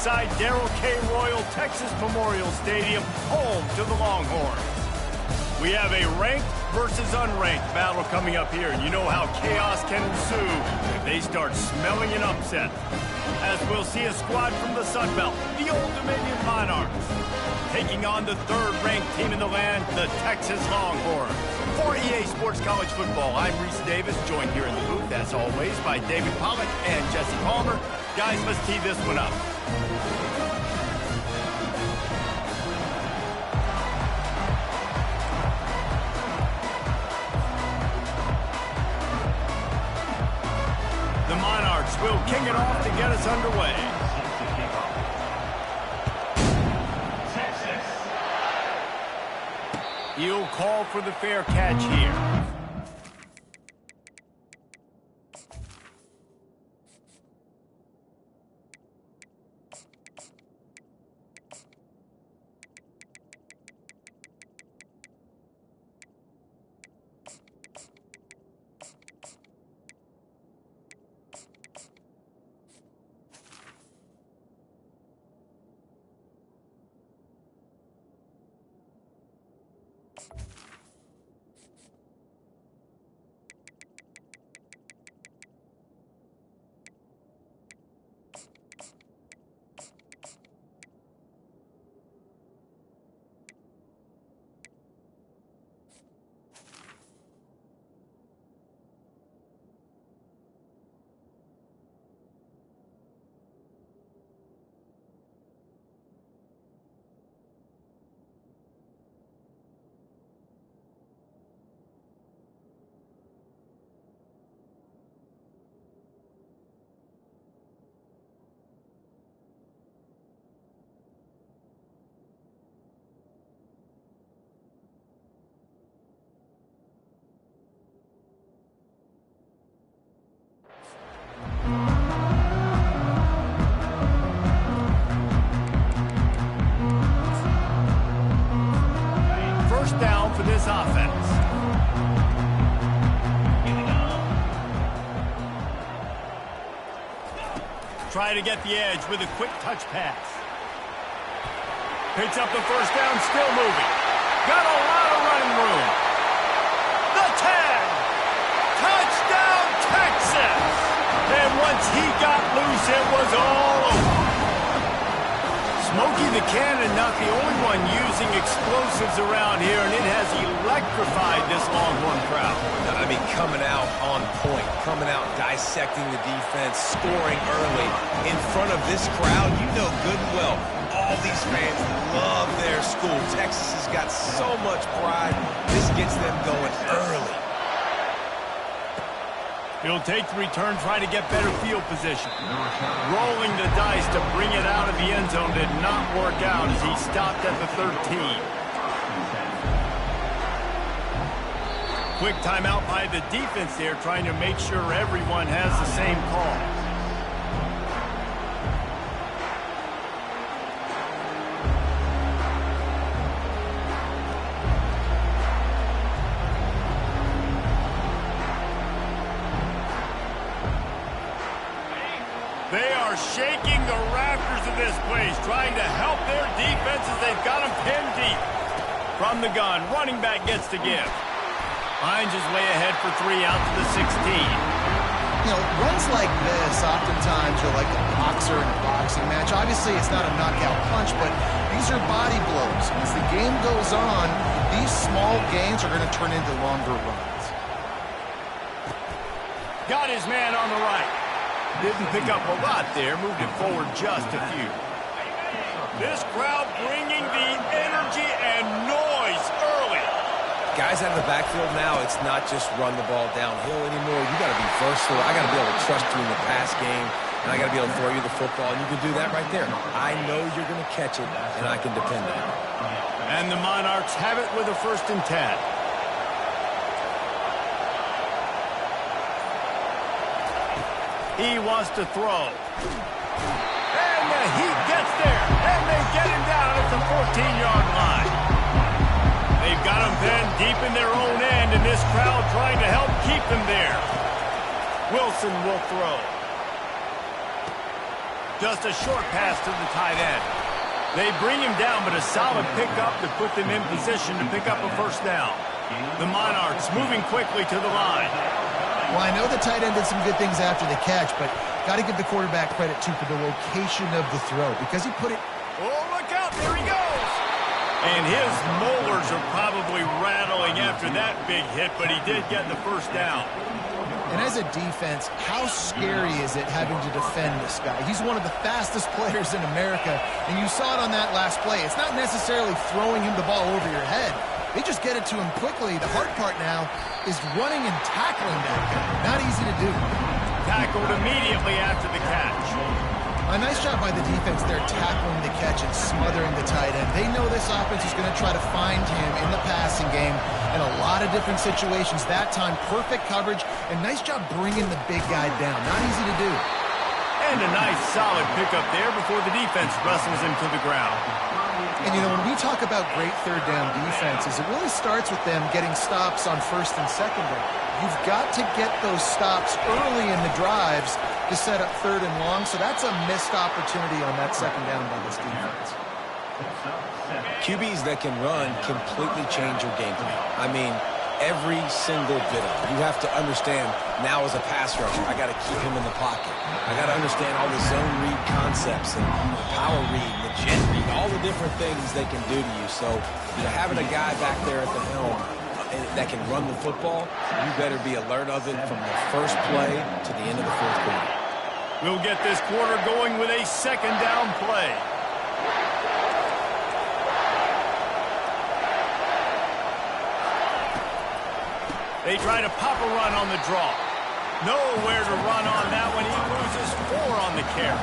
inside Darrell K. Royal Texas Memorial Stadium, home to the Longhorns. We have a ranked versus unranked battle coming up here, and you know how chaos can ensue if they start smelling an upset. As we'll see a squad from the Sun Belt, the Old Dominion Monarchs, taking on the third-ranked team in the land, the Texas Longhorns. For EA Sports College Football, I'm Reese Davis, joined here in the booth, as always, by David Pollack and Jesse Palmer. Guys, let's tee this one up. The Monarchs will kick it off to get us underway. He'll call for the fair catch here. Down for this offense. Try to get the edge with a quick touch pass. Picks up the first down, still moving. Got a lot of running room. The 10. Touchdown, Texas. And once he got loose, it was all over. Smokey the Cannon not the only one using explosives around here, and it has electrified this Longhorn crowd. I mean, coming out on point, coming out dissecting the defense, scoring early. In front of this crowd, you know good and well, all these fans love their school. Texas has got so much pride. This gets them going early. He'll take the return, try to get better field position. Rolling the dice to bring it out of the end zone did not work out as he stopped at the 13. Quick timeout by the defense there, trying to make sure everyone has the same call. They are shaking the rafters of this place, trying to help their defense as they've got them pinned deep. From the gun, running back gets to give. Finds his way ahead for 3 out to the 16. You know, runs like this oftentimes are like a boxer in a boxing match. Obviously, it's not a knockout punch, but these are body blows. As the game goes on, these small gains are going to turn into longer runs. Got his man on the right. Didn't pick up a lot there, moved it forward just a few. This crowd bringing the energy and noise early. Guys out of the backfield now, it's not just run the ball downhill anymore. You got to be versatile. I got to be able to trust you in the pass game, and I got to be able to throw you the football, and you can do that right there. I know you're going to catch it, and I can depend on it. And the Monarchs have it with a 1st and 10. He wants to throw. And he gets there. And they get him down at the 14-yard line. They've got him then deep in their own end, and this crowd trying to help keep them there. Wilson will throw. Just a short pass to the tight end. They bring him down, but a solid pickup to put them in position to pick up a first down. The Monarchs moving quickly to the line. Well, I know the tight end did some good things after the catch, but got to give the quarterback credit, too, for the location of the throw because he put it... Oh, look out. There he goes. And his molars are probably rattling after that big hit, but he did get the first down. And as a defense, how scary is it having to defend this guy? He's one of the fastest players in America, and you saw it on that last play. It's not necessarily throwing him the ball over your head. They just get it to him quickly. The hard part now is running and tackling that guy. Not easy to do. Tackled immediately after the catch. A nice job by the defense there tackling the catch and smothering the tight end. They know this offense is going to try to find him in the passing game in a lot of different situations. That time, perfect coverage, and nice job bringing the big guy down. Not easy to do. And a nice solid pickup there before the defense wrestles him to the ground. And, you know, when we talk about great third down defenses, it really starts with them getting stops on first and second down. You've got to get those stops early in the drives to set up third and long, so that's a missed opportunity on that second down by this defense. QBs that can run completely change your game plan. I mean, every single bit of it. You have to understand now as a pass rusher, I got to keep him in the pocket. I got to understand all the zone read concepts and the power read, the jet read, all the different things they can do to you. So, you know, having a guy back there at the helm that can run the football, you better be alert of it from the first play to the end of the fourth quarter. We'll get this quarter going with a second down play. They try to pop a run on the draw. Nowhere to run on that one. He loses 4 on the carry.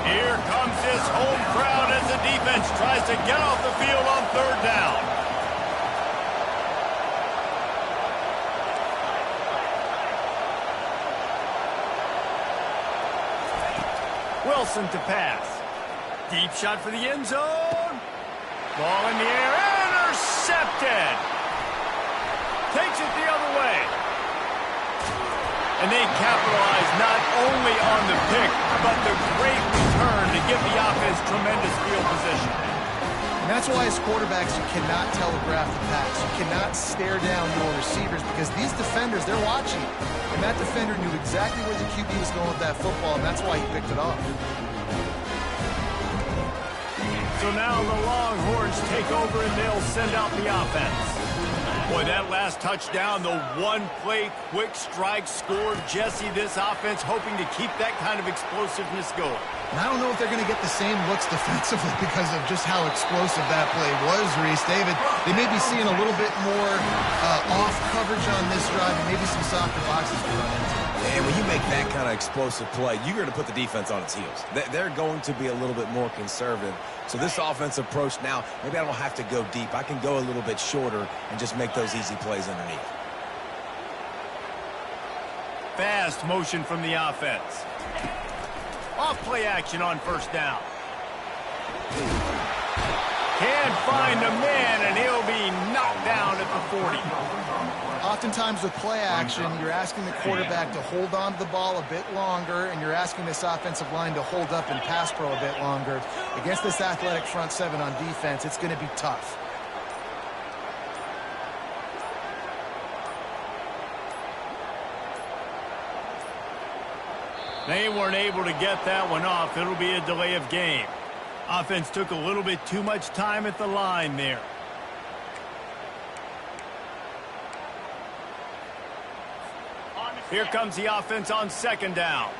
Here comes his home crowd as the defense tries to get off the field on third down. Wilson to pass. Deep shot for the end zone. Ball in the air. Intercepted. Takes it the other way. And they capitalize not only on the pick, but the great return to give the offense tremendous field position. And that's why as quarterbacks you cannot telegraph the pass. You cannot stare down your receivers because these defenders, they're watching. And that defender knew exactly where the QB was going with that football, and that's why he picked it off. So now the Longhorns take over and they'll send out the offense. Boy, that last touchdown, the one-play quick strike scored. Jesse, this offense hoping to keep that kind of explosiveness going. And I don't know if they're going to get the same looks defensively because of just how explosive that play was, Reese. David, they may be seeing a little bit more off coverage on this drive and maybe some softer boxes to run into. And when you make that kind of explosive play, you're going to put the defense on its heels. They're going to be a little bit more conservative. So this offensive approach now, maybe I don't have to go deep. I can go a little bit shorter and just make those easy plays underneath. Fast motion from the offense. Off play action on first down. Can't find a man, and he'll be knocked down at the 40. Oftentimes with play action, you're asking the quarterback to hold on to the ball a bit longer, and you're asking this offensive line to hold up and pass pro a bit longer. Against this athletic front seven on defense, it's going to be tough. They weren't able to get that one off. It'll be a delay of game. Offense took a little bit too much time at the line there. Here comes the offense on second down.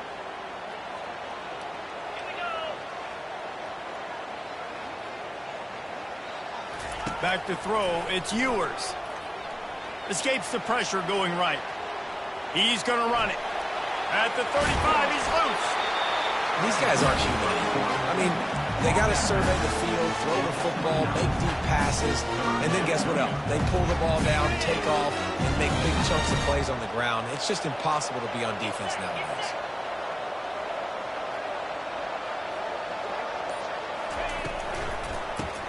Back to throw. It's Ewers. Escapes the pressure going right. He's going to run it. At the 35, he's loose. These guys aren't human anymore. I mean, they got to survey the field, throw the football, make deep passes, and then guess what else? They pull the ball down, take off, and make big chunks of plays on the ground. It's just impossible to be on defense nowadays.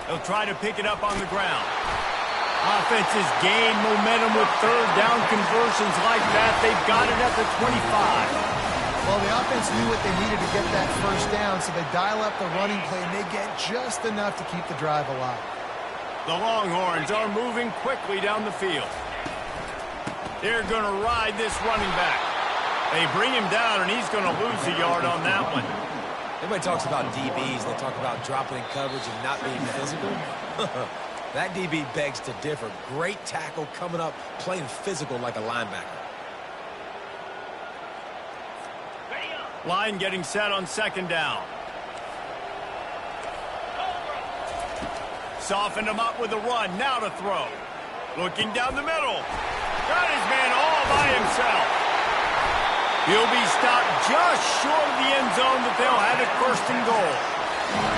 They'll try to pick it up on the ground. Offenses gain momentum with third down conversions like that. They've got it at the 25. Well, the offense knew what they needed to get that first down, so they dial up the running play, and they get just enough to keep the drive alive. The Longhorns are moving quickly down the field. They're going to ride this running back. They bring him down, and he's going to lose a yard on that one. Everybody talks about DBs, and they talk about dropping in coverage and not being physical. That DB begs to differ. Great tackle coming up, playing physical like a linebacker. Line getting set on second down. Softened him up with a run. Now to throw. Looking down the middle. Got his man all by himself. He'll be stopped just short of the end zone, but they'll have it first and goal.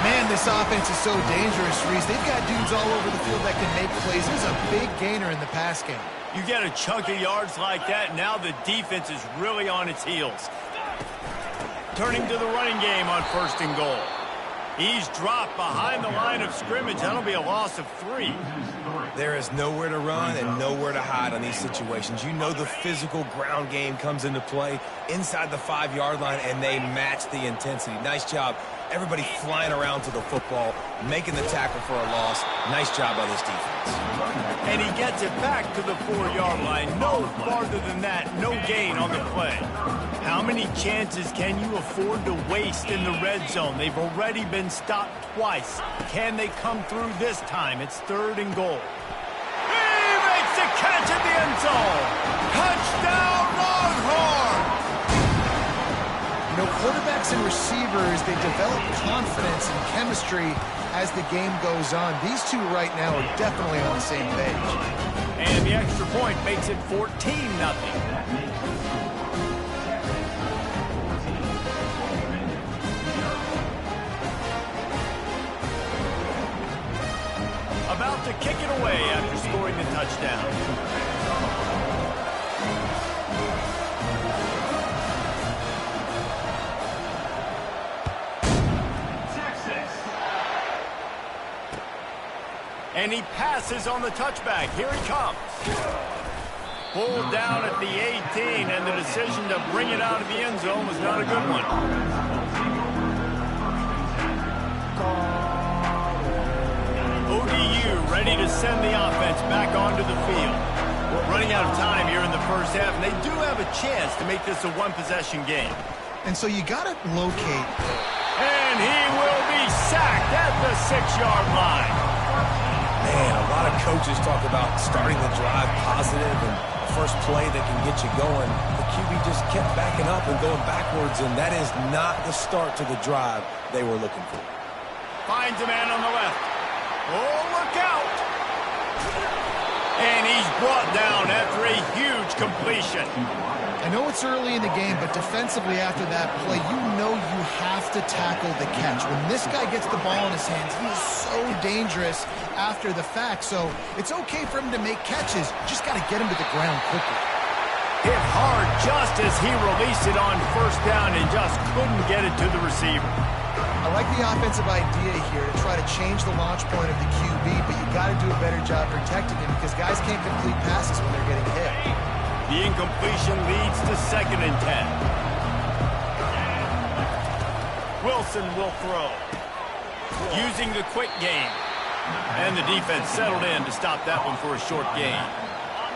Man, this offense is so dangerous, Reese. They've got dudes all over the field that can make plays. There's a big gainer in the pass game. You get a chunk of yards like that, now the defense is really on its heels. Turning to the running game on first and goal. He's dropped behind the line of scrimmage. That'll be a loss of 3. There is nowhere to run and nowhere to hide on these situations. You know the physical ground game comes into play inside the 5-yard line, and they match the intensity. Nice job. Everybody flying around to the football, making the tackle for a loss. Nice job by this defense. And he gets it back to the 4-yard line. No farther than that. No gain on the play. How many chances can you afford to waste in the red zone? They've already been stopped twice. Can they come through this time? It's third and goal. He makes the catch at the end zone. Touchdown, Longhorn! You know, quarterbacks and receivers, they develop confidence and chemistry as the game goes on. These two right now are definitely on the same page. And the extra point makes it 14-0. About to kick it away after scoring the touchdown. And he passes on the touchback. Here he comes. Pulled down at the 18, and the decision to bring it out of the end zone was not a good one. ODU ready to send the offense back onto the field. We're running out of time here in the first half, and they do have a chance to make this a one-possession game. And so you got to locate. And he will be sacked at the 6-yard line. Man, a lot of coaches talk about starting the drive positive and the first play that can get you going. The QB just kept backing up and going backwards, and that is not the start to the drive they were looking for. Finds a man on the left. Oh, look out! And he's brought down after a huge completion. I know it's early in the game, but defensively after that play, you know you have to tackle the catch. When this guy gets the ball in his hands, he is so dangerous after the fact. So it's okay for him to make catches. Just got to get him to the ground quickly. Hit hard just as he released it on first down and just couldn't get it to the receiver. I like the offensive idea here to try to change the launch point of the QB, but you got to do a better job protecting him because guys can't complete passes when they're getting hit. The incompletion leads to 2nd and 10. Wilson will throw. Using the quick game. And the defense settled in to stop that one for a short gain.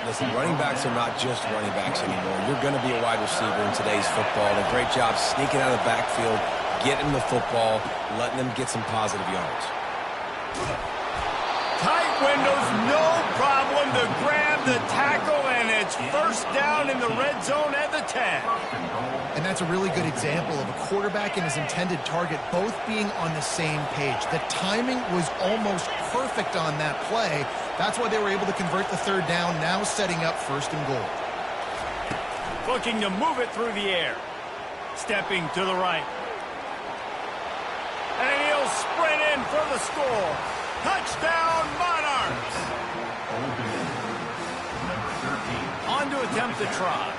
Listen, running backs are not just running backs anymore. You're going to be a wide receiver in today's football. And a great job sneaking out of the backfield, getting the football, letting them get some positive yards. Tight windows, no problem to grab the tackle, and it's first down in the red zone at the 10. And that's a really good example of a quarterback and his intended target both being on the same page. The timing was almost perfect on that play. That's why they were able to convert the 3rd down, now setting up 1st and goal. Looking to move it through the air. Stepping to the right. And he'll sprint in for the score. Touchdown, Monarchs! On to attempt the try.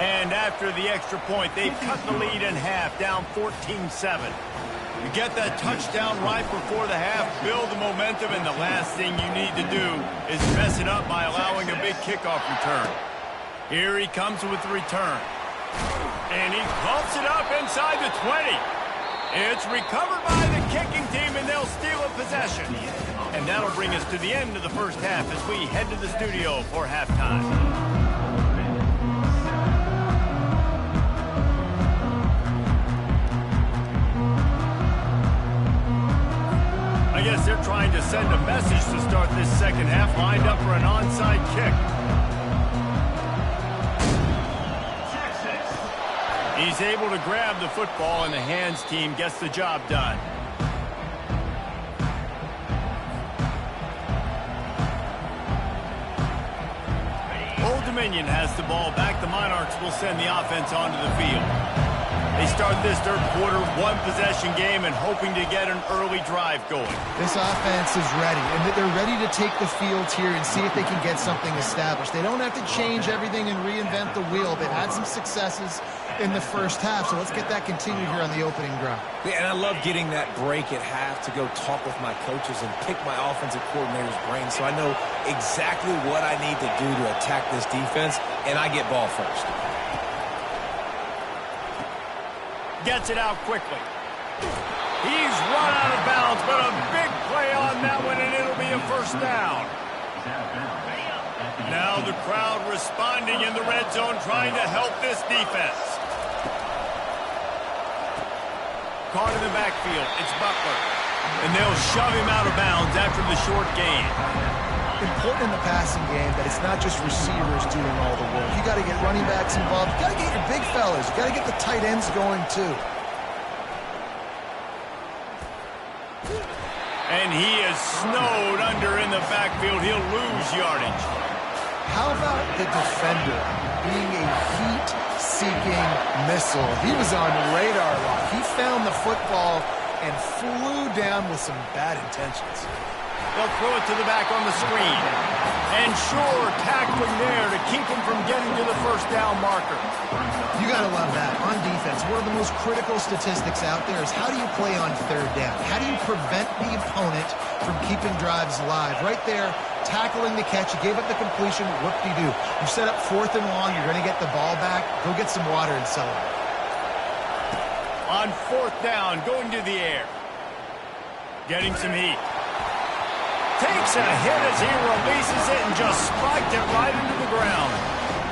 And after the extra point, they've cut the lead in half, down 14-7. You get that touchdown right before the half, build the momentum, and the last thing you need to do is mess it up by allowing a big kickoff return. Here he comes with the return. And he pumps it up inside the 20. It's recovered by the kicking team, and they'll steal a possession. And that'll bring us to the end of the first half as we head to the studio for halftime. I guess they're trying to send a message to start this second half, lined up for an onside kick. He's able to grab the football, and the hands team gets the job done. Old Dominion has the ball back. The Monarchs will send the offense onto the field. They start this third quarter, one-possession game, and hoping to get an early drive going. This offense is ready, and they're ready to take the field here and see if they can get something established. They don't have to change everything and reinvent the wheel. They've had some successes in the first half, so let's get that continued here on the opening drive. Yeah, and I love getting that break at half to go talk with my coaches and pick my offensive coordinator's brain so I know exactly what I need to do to attack this defense, and I get ball first. Gets it out quickly. He's run out of bounds, but a big play on that one, and it'll be a first down. Now the crowd responding in the red zone, trying to help this defense. Caught in the backfield, it's Butler. And they'll shove him out of bounds after the short gain. Important in the passing game that it's not just receivers doing all the work. You got to get running backs involved. You got to get your big fellas. You got to get the tight ends going too. And he is snowed under in the backfield. He'll lose yardage. How about the defender being a heat-seeking missile? He was on radar lock. He found the football and flew down with some bad intentions. They'll throw it to the back on the screen. And sure, tackling there to keep him from getting to the first down marker. You got to love that. On defense, one of the most critical statistics out there is how do you play on third down? How do you prevent the opponent from keeping drives alive? Right there, tackling the catch. You gave up the completion. Whoop-de-doo. You set up fourth and long. You're going to get the ball back. Go get some water and celebrate. On fourth down, going to the air. Getting some heat. Takes a hit as he releases it and just spiked it right into the ground.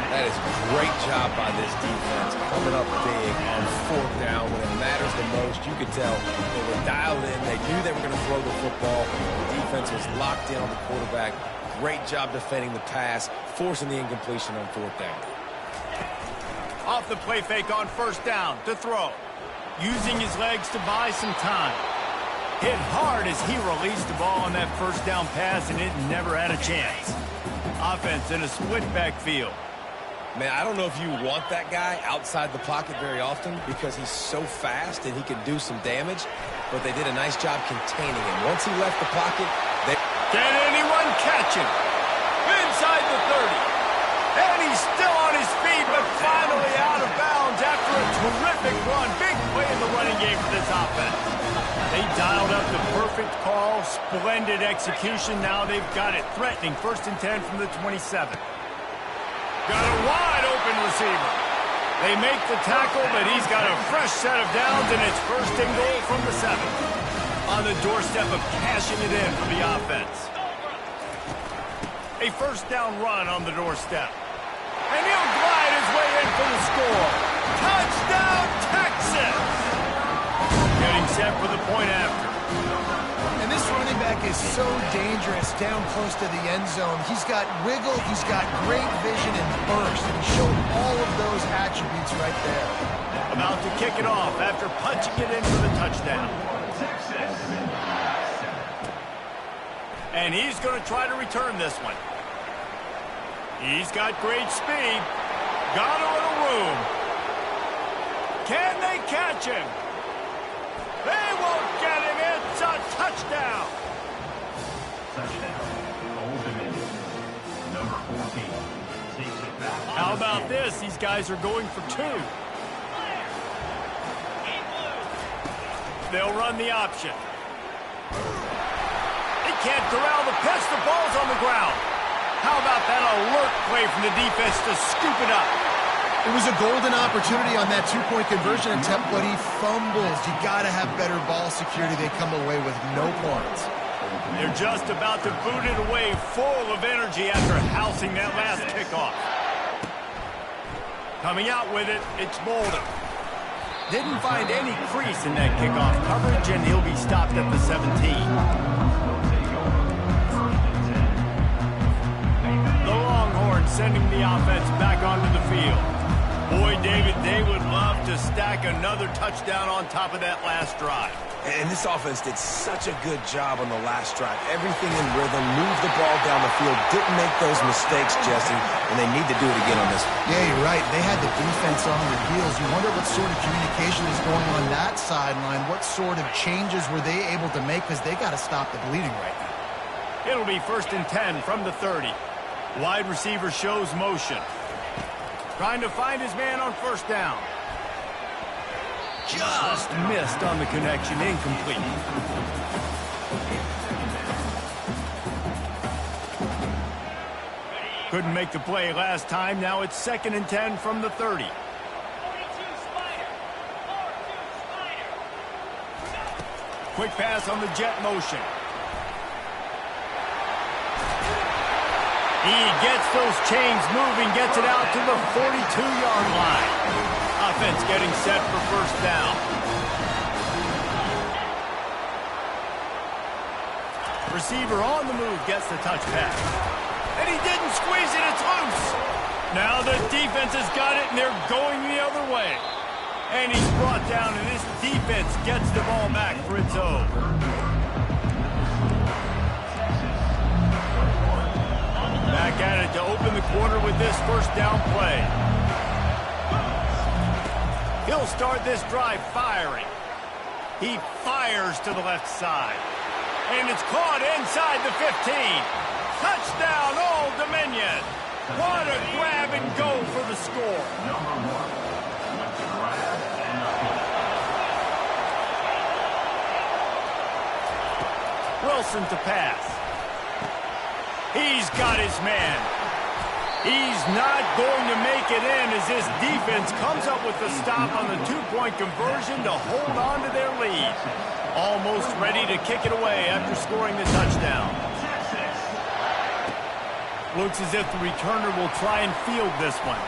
That is a great job by this defense, coming up big on fourth down when it matters the most. You could tell they were dialed in. They knew they were going to throw the football. The defense was locked in on the quarterback. Great job defending the pass, forcing the incompletion on fourth down. Off the play fake on first down to throw. Using his legs to buy some time. Hit hard as he released the ball on that first down pass, and it never had a chance. Offense in a split backfield. Man, I don't know if you want that guy outside the pocket very often because he's so fast and he can do some damage, but they did a nice job containing him. Once he left the pocket, they... Can anyone catch him? Inside the 30. And he's still on his feet, but finally out of bounds after a terrific run. Big play in the running game for this offense. They dialed up the perfect call, splendid execution. Now they've got it threatening. 1st and 10 from the 27. Got a wide open receiver. They make the tackle, but he's got a fresh set of downs, and it's 1st and goal from the 7. On the doorstep of cashing it in for the offense. A first down run on the doorstep. And he'll glide his way in for the score. Touchdown, Texas! Getting set for the point after. And this running back is so dangerous down close to the end zone. He's got wiggle, he's got great vision and burst, and he showed all of those attributes right there. About to kick it off after punching it in for the touchdown. And he's going to try to return this one. He's got great speed. Got a little room. Can they catch him? They won't get him. It's a touchdown. Old Dominion, number 14. How about this? These guys are going for 2. They'll run the option. They can't corral the pitch. The ball's on the ground. How about that alert play from the defense to scoop it up? It was a golden opportunity on that two-point conversion attempt, but he fumbles. You got to have better ball security. They come away with no points. They're just about to boot it away, full of energy after housing that last kickoff. Coming out with it, it's Mulder. Didn't find any crease in that kickoff coverage, and he'll be stopped at the 17. The Longhorns sending the offense back onto the field. Boy, David, they would love to stack another touchdown on top of that last drive. And this offense did such a good job on the last drive. Everything in rhythm, moved the ball down the field, didn't make those mistakes, Jesse, and they need to do it again on this one. Yeah, you're right. They had the defense on their heels. You wonder what sort of communication is going on that sideline. What sort of changes were they able to make, because they got to stop the bleeding right now. It'll be 1st and 10 from the 30. Wide receiver shows motion. Trying to find his man on 1st down. Just missed on the connection, incomplete. Couldn't make the play last time. Now it's 2nd and 10 from the 30. Quick pass on the jet motion. He gets those chains moving, gets it out to the 42-yard line. Offense getting set for 1st down. Receiver on the move gets the touch pass. And he didn't squeeze it, it's loose. Now the defense has got it, and they're going the other way. And he's brought down, and this defense gets the ball back for its own. Back at it to open the quarter with this 1st down play. He'll start this drive firing. He fires to the left side. And it's caught inside the 15. Touchdown, Old Dominion. What a grab and go for the score. Wilson to pass. He's got his man. He's not going to make it in as this defense comes up with the stop on the two-point conversion to hold on to their lead. Almost ready to kick it away after scoring the touchdown. Looks as if the returner will try and field this one.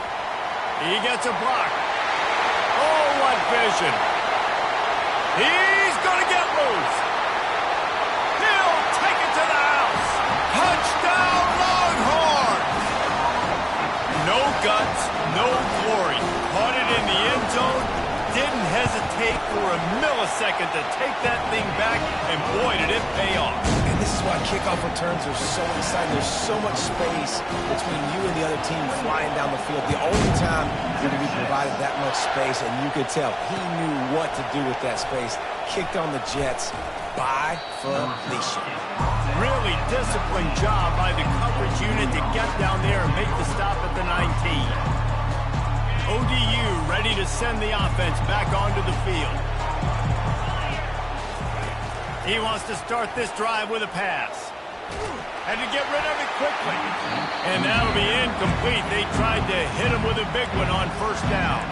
He gets a block. Oh, what vision. He's going to get loose. He'll take it to the house. Touchdown, Longhorns! No guts, no glory. Caught it in the end zone. Didn't hesitate for a millisecond to take that thing back, and boy, did it pay off. And this is why kickoff returns are so exciting. There's so much space between you and the other team flying down the field. The only time you're going to be provided that much space, and you could tell he knew what to do with that space. Kicked on the Jets by Felicia. Really disciplined job by the coverage unit to get down there and make the stop at the 19. ODU ready to send the offense back onto the field. He wants to start this drive with a pass. And to get rid of it quickly. And that'll be incomplete. They tried to hit him with a big one on 1st down.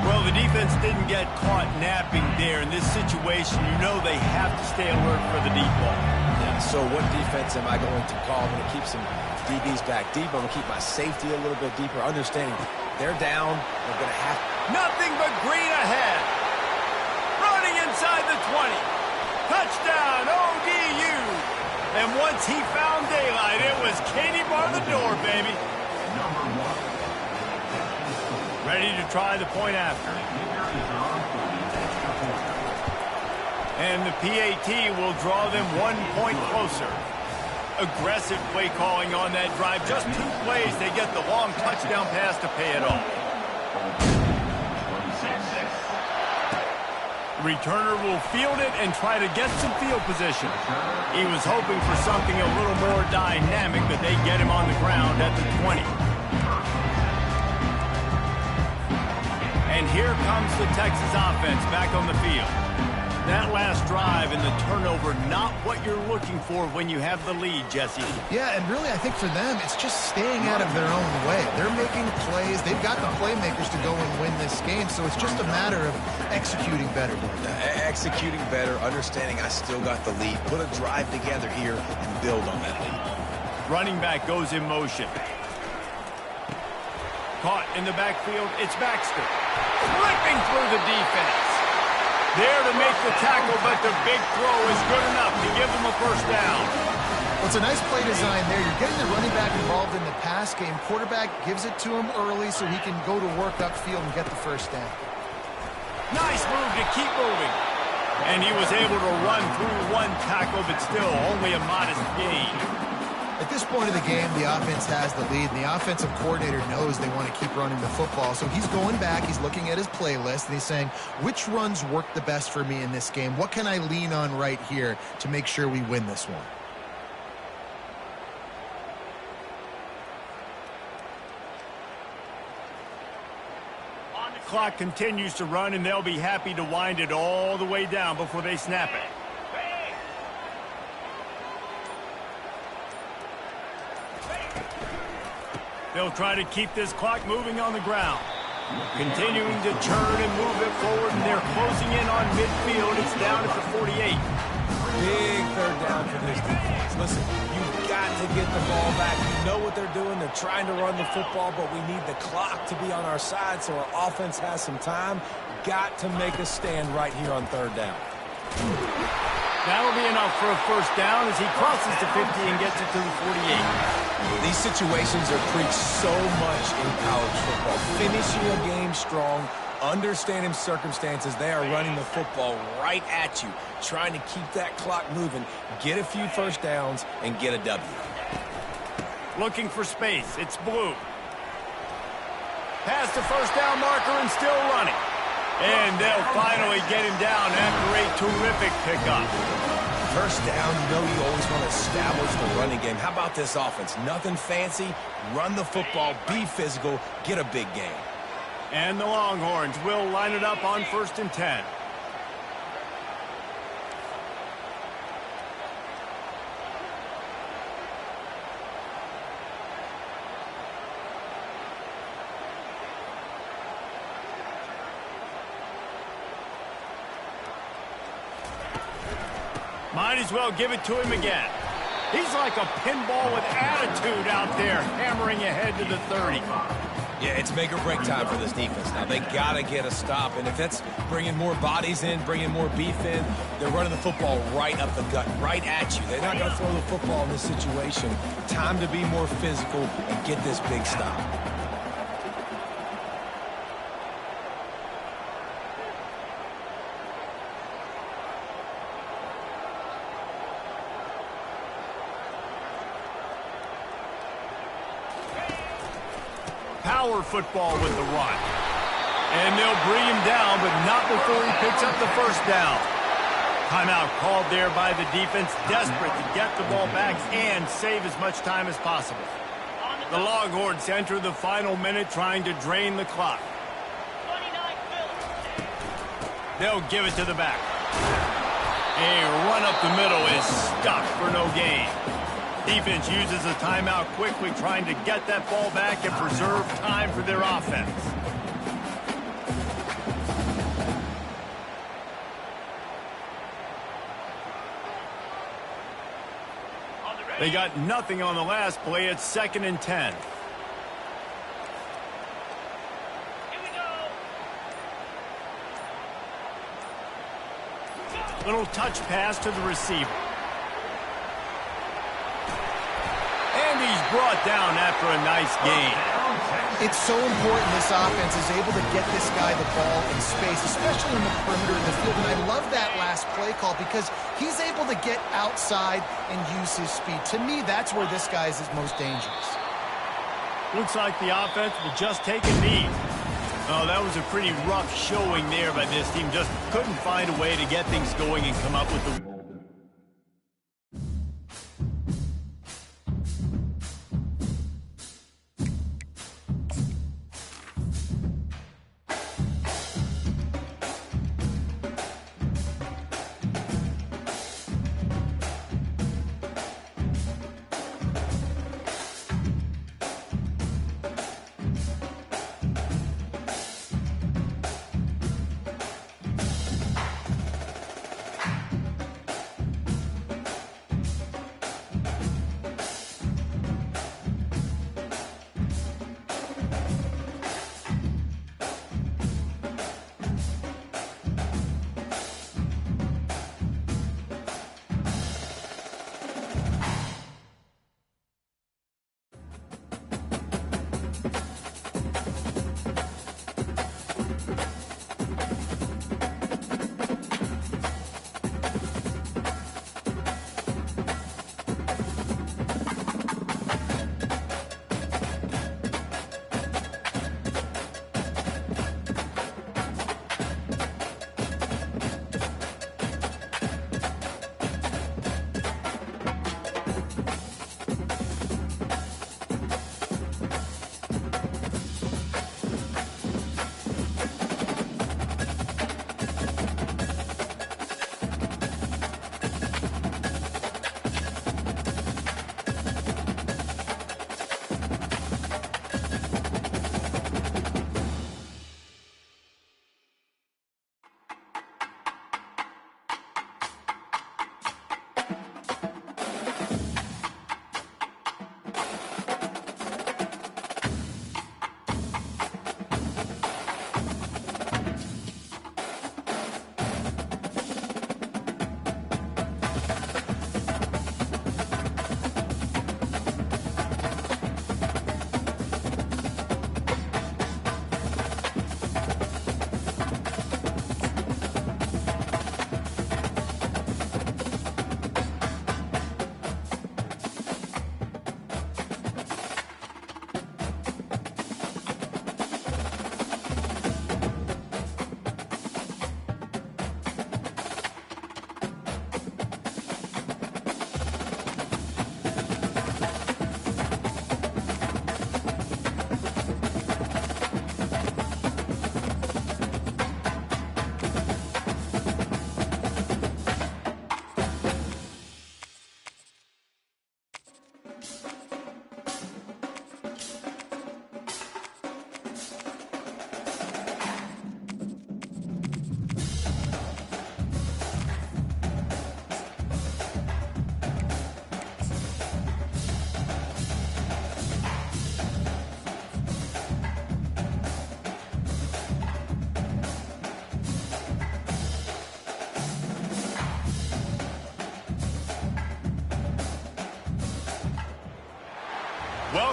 Well, the defense didn't get caught napping there. In this situation, you know they have to stay alert for the deep ball. Yeah, so what defense am I going to call? I'm going to keep some DBs back deep. I'm going to keep my safety a little bit deeper, understanding they're down. They're going to have nothing but green ahead. Running inside the 20. Touchdown, ODU. And once he found daylight, it was Katie bar the door, baby. Ready to try the point after. And the PAT will draw them 1 point closer. Aggressive play calling on that drive. Just 2 plays, they get the long touchdown pass to pay it off. The returner will field it and try to get some field position. He was hoping for something a little more dynamic, but they get him on the ground at the 20. And here comes the Texas offense back on the field. That last drive and the turnover, not what you're looking for when you have the lead, Jesse. Yeah, and really I think for them, it's just staying out of their own way. They're making plays. They've got the playmakers to go and win this game, so it's just a matter of executing better. Executing better, understanding I still got the lead. Put a drive together here and build on that lead. Running back goes in motion. Caught in the backfield, it's Baxter. Flipping through the defense. There to make the tackle, but the big throw is good enough to give them a first down. Well, it's a nice play design there. You're getting the running back involved in the pass game. Quarterback gives it to him early so he can go to work upfield and get the first down. Nice move to keep moving. And he was able to run through one tackle, but still only a modest gain. At this point of the game, the offense has the lead, and the offensive coordinator knows they want to keep running the football. So he's going back, he's looking at his playlist, and he's saying, which runs work the best for me in this game? What can I lean on right here to make sure we win this one? On the clock continues to run, and they'll be happy to wind it all the way down before they snap it. They'll try to keep this clock moving on the ground. Continuing to churn and move it forward, and they're closing in on midfield. It's down at the 48. Big third down for this defense. Listen, you've got to get the ball back. You know what they're doing. They're trying to run the football, but we need the clock to be on our side so our offense has some time. Got to make a stand right here on third down. That'll be enough for a first down as he crosses the 50 and gets it to the 48. These situations are preached so much in college football. Finishing a game strong, understanding circumstances. They are running the football right at you, trying to keep that clock moving, get a few first downs, and get a W. Looking for space. It's Blue. Past the first down marker and still running. And they'll finally get him down after a terrific pickup. First down, you know you always want to establish the running game. How about this offense? Nothing fancy. Run the football, be physical, get a big game. And the Longhorns will line it up on 1st and 10. Might as well give it to him again. He's like a pinball with attitude out there, hammering ahead to the 30. Yeah, it's make or break time for this defense. Now, they got to get a stop, and if that's bringing more bodies in, bringing more beef in, they're running the football right up the gut, right at you. They're not going to throw the football in this situation. Time to be more physical and get this big stop. Power football with the run. And they'll bring him down, but not before he picks up the first down. Timeout called there by the defense, desperate to get the ball back and save as much time as possible. The Longhorns enter the final minute trying to drain the clock. They'll give it to the back. A run up the middle is stuck for no gain. Defense uses a timeout quickly, trying to get that ball back and preserve time for their offense. They got nothing on the last play. It's 2nd and 10. Little touch pass to the receiver. And he's brought down after a nice gain. It's so important this offense is able to get this guy the ball in space, especially in the perimeter of the field. And I love that last play call because he's able to get outside and use his speed. To me, that's where this guy is his most dangerous. Looks like the offense will just take a knee. Oh, that was a pretty rough showing there by this team. Just couldn't find a way to get things going and come up with the...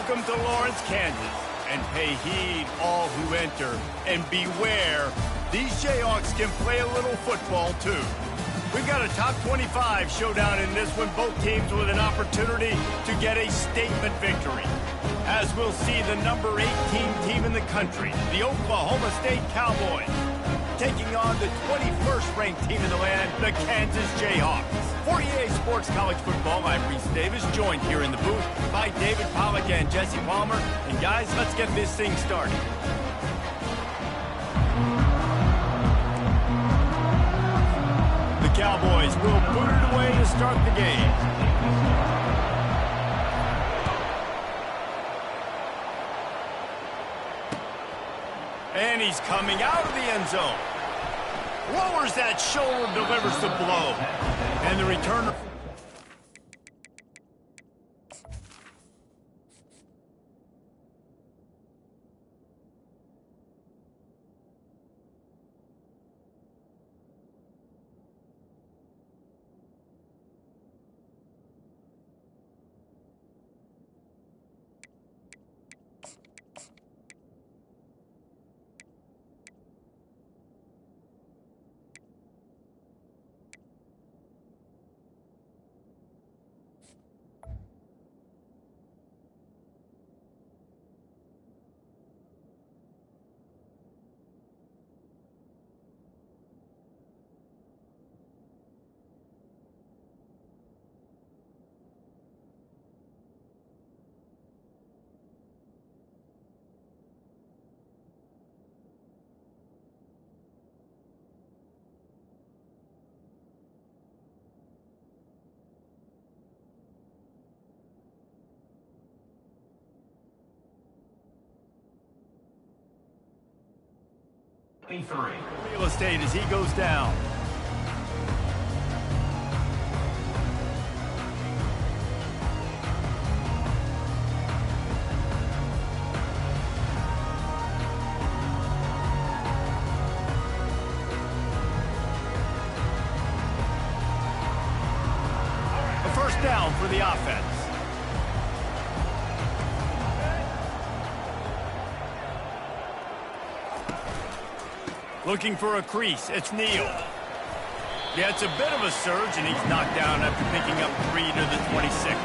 Welcome to Lawrence, Kansas, and pay heed all who enter, and beware, these Jayhawks can play a little football too. We've got a top 25 showdown in this one, both teams with an opportunity to get a statement victory. As we'll see the number 18 team in the country, the Oklahoma State Cowboys, taking on the 21st ranked team in the land, the Kansas Jayhawks. For EA Sports College Football, I'm Reese Davis, joined here in the booth by David Pollack and Jesse Palmer. And guys, let's get this thing started. The Cowboys will boot it away to start the game. And he's coming out of the end zone. Lowers that shoulder, delivers the blow. And the returner. Real estate as he goes down. A first down for the offense. Looking for a crease, it's Neal. Yeah, it's a bit of a surge, and he's knocked down after picking up 3 to the 26.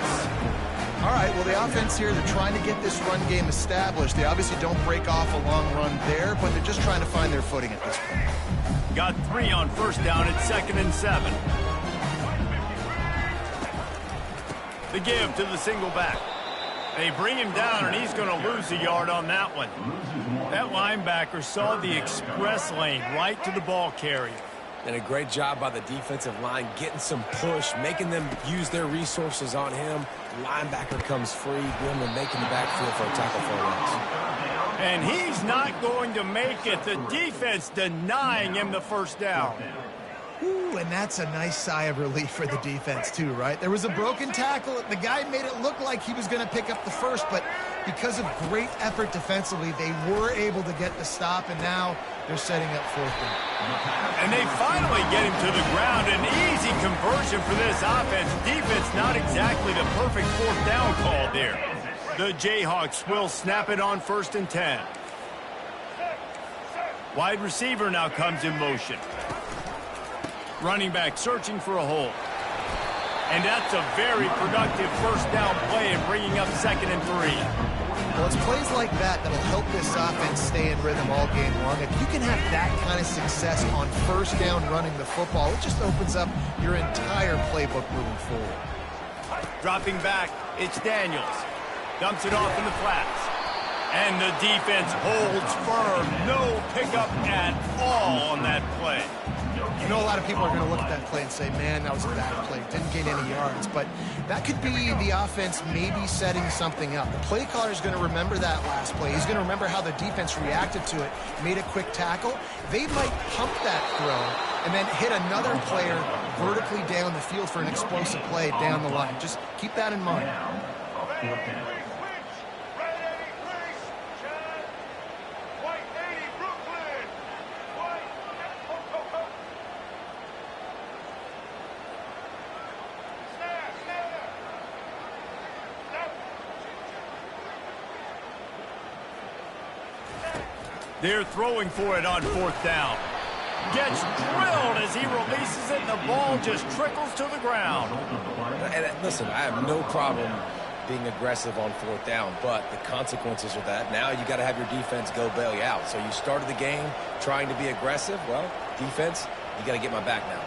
All right, well, the offense here, they're trying to get this run game established. They obviously don't break off a long run there, but they're just trying to find their footing at this point. Got 3 on first down at 2nd and 7. The give to the single back. They bring him down, and he's going to lose a yard on that one. That linebacker saw the express lane right to the ball carrier. And a great job by the defensive line getting some push, making them use their resources on him. Linebacker comes free, doing the making the backfield for a tackle for a loss. And he's not going to make it. The defense denying him the first down. Ooh, and that's a nice sigh of relief for the defense, too, right? There was a broken tackle. The guy made it look like he was going to pick up the first, but because of great effort defensively, they were able to get the stop, and now they're setting up fourth down. And they finally get him to the ground. An easy conversion for this offense. Defense not exactly the perfect fourth down call there. The Jayhawks will snap it on 1st and 10. Wide receiver now comes in motion. Running back searching for a hole. And that's a very productive first down play and bringing up 2nd and 3. Well, it's plays like that that'll help this offense stay in rhythm all game long. If you can have that kind of success on first down running the football, it just opens up your entire playbook moving forward. Dropping back, it's Daniels. Dumps it off in the flats. And the defense holds firm. No pickup at all on that play. You know, a lot of people are going to look at that play and say, man, that was a bad play. Didn't gain any yards. But that could be the offense maybe setting something up. The play caller is going to remember that last play. He's going to remember how the defense reacted to it, made a quick tackle. They might pump that throw and then hit another player vertically down the field for an explosive play down the line. Just keep that in mind. They're throwing for it on 4th down. Gets drilled as he releases it, and the ball just trickles to the ground. And listen, I have no problem being aggressive on 4th down, but the consequences of that, now you got to have your defense go bail you out. So you started the game trying to be aggressive. Well, defense, you got to get my back now.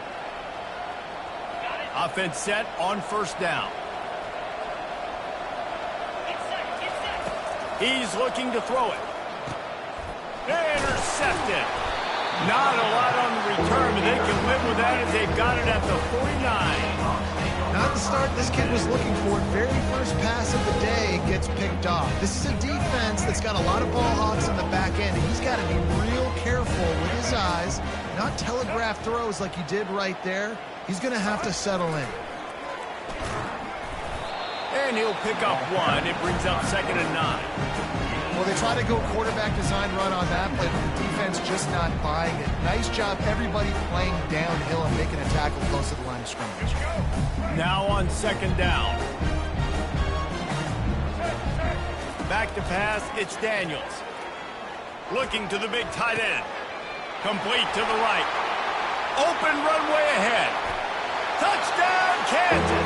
Offense set on 1st down. He's looking to throw it. Intercepted. Not a lot on the return, but they can live with that as they've got it at the 49. Not the start this kid was looking for. Very first pass of the day gets picked off. This is a defense that's got a lot of ball hawks in the back end, and he's got to be real careful with his eyes, not telegraph throws like he did right there. He's going to have to settle in. And he'll pick up 1. It brings up 2nd and 9. Well, they try to go quarterback design run on that, but the defense just not buying it. Nice job, everybody playing downhill and making a tackle close to the line of scrimmage. Now on 2nd down. Back to pass, it's Daniels. Looking to the big tight end. Complete to the right. Open runway ahead. Touchdown, Kansas!